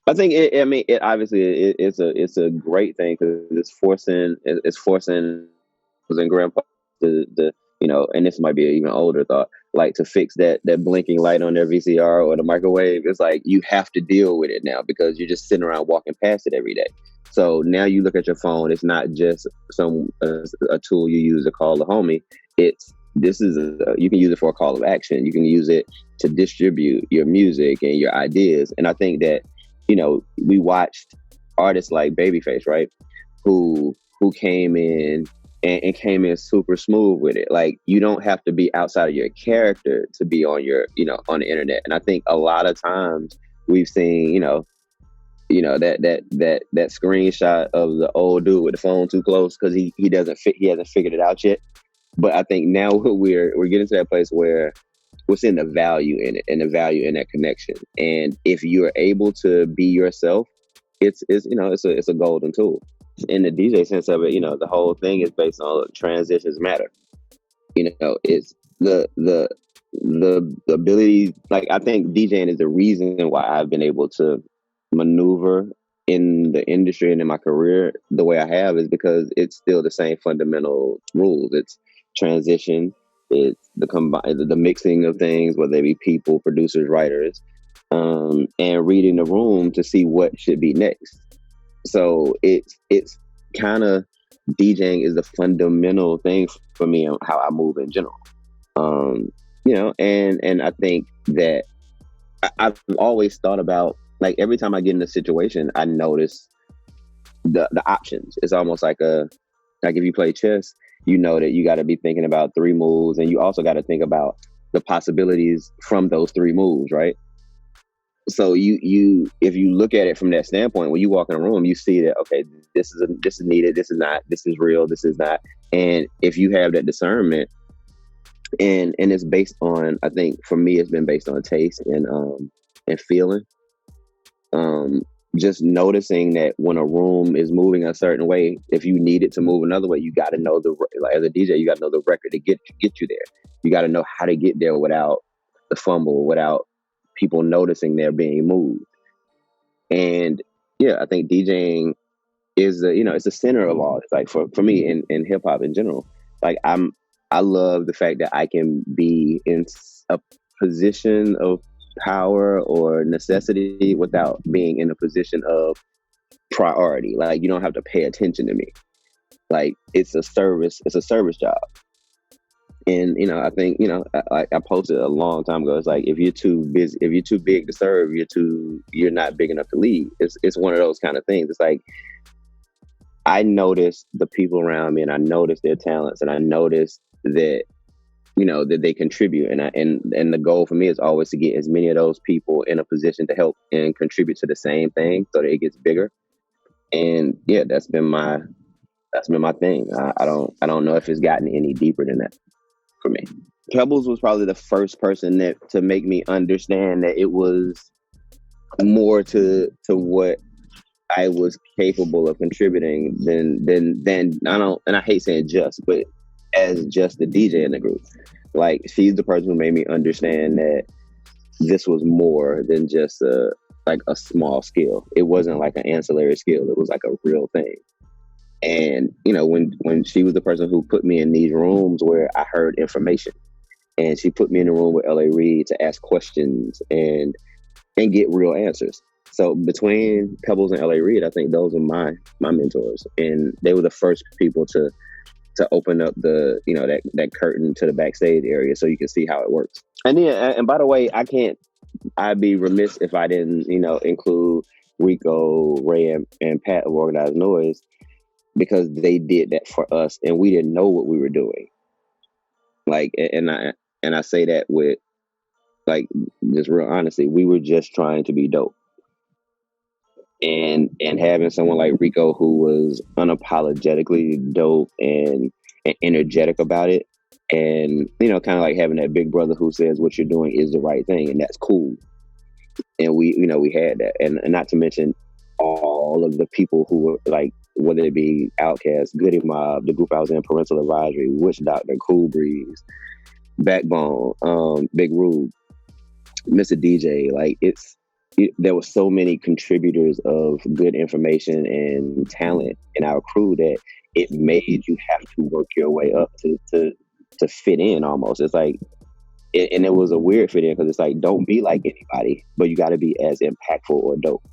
I think I mean, it obviously it's a great thing because it's forcing and grandpa the and this might be an even older thought, like to fix that blinking light on their VCR or the microwave. It's like you have to deal with it now because you're just sitting around walking past it every day. So now you look at your phone. It's not just a tool you use to call a homie. It's this is you can use it for a call of action. You can use it to distribute your music and your ideas. And I think that we watched artists like Babyface, right? Who came in and came in super smooth with it. Like you don't have to be outside of your character to be on on the internet. And I think a lot of times we've seen, that screenshot of the old dude with the phone too close because he hasn't figured it out yet. But I think now we're getting to that place where we're seeing the value in it and the value in that connection. And if you're able to be yourself, it's a golden tool. In the DJ sense of it, the whole thing is based on transitions matter. It's the ability. Like I think DJing is the reason why I've been able to maneuver in the industry and in my career the way I have is because it's still the same fundamental rules. It's transition. It's the mixing of things, whether they be people, producers, writers, and reading the room to see what should be next. So it's kind of DJing is the fundamental thing for me on how I move in general. And I think that I've always thought about, like, every time I get in a situation, I notice the options. It's almost like if you play chess, you know that you got to be thinking about three moves, and you also got to think about the possibilities from those three moves, right? So you if you look at it from that standpoint, when you walk in a room, you see that, okay, this is needed, this is not, this is real, this is not. And if you have that discernment, and it's based on, I think for me, it's been based on taste and feeling. Just noticing that when a room is moving a certain way, if you need it to move another way, you got to know like as a DJ, you got to know the record to get you there. You got to know how to get there without the fumble, without people noticing they're being moved. And yeah, I think DJing is it's the center of all. It's like for me in hip hop in general, like I love the fact that I can be in a position of power or necessity without being in a position of priority. Like you don't have to pay attention to me. Like it's a service job. And I think I posted a long time ago. It's like if you're too busy, if you're too big to serve, you're not big enough to lead. It's one of those kind of things. It's like I notice the people around me, and I notice their talents, and I notice that that they contribute, and the goal for me is always to get as many of those people in a position to help and contribute to the same thing so that it gets bigger. And yeah, that's been my thing. I don't know if it's gotten any deeper than that for me. Pebbles was probably the first person to make me understand that it was more to what I was capable of contributing than I hate saying just, but as just the DJ in the group. Like she's the person who made me understand that this was more than just a small skill. It wasn't like an ancillary skill. It was like a real thing. And when she was the person who put me in these rooms where I heard information, and she put me in a room with L.A. Reid to ask questions and get real answers. So between Pebbles and L.A. Reid, I think those are my mentors, and they were the first people to open up the that curtain to the backstage area so you can see how it works. And then, and by the way, I'd be remiss if I didn't include Rico, Ray, and Pat of Organized Noise, because they did that for us, and we didn't know what we were doing. Like, and I say that with like just real honesty, we were just trying to be dope. And having someone like Rico who was unapologetically dope and energetic about it, and kind of like having that big brother who says what you're doing is the right thing, and that's cool. And we had that, and not to mention all of the people who were like, whether it be Outkast, Goody Mob, the group I was in, Parental Advisory, Witch Doctor, Cool Breeze, Backbone, Big Rube, Mr. DJ. Like there were so many contributors of good information and talent in our crew that it made you have to work your way up to fit in almost. It's like, and it was a weird fit in because it's like, don't be like anybody, but you got to be as impactful or dope.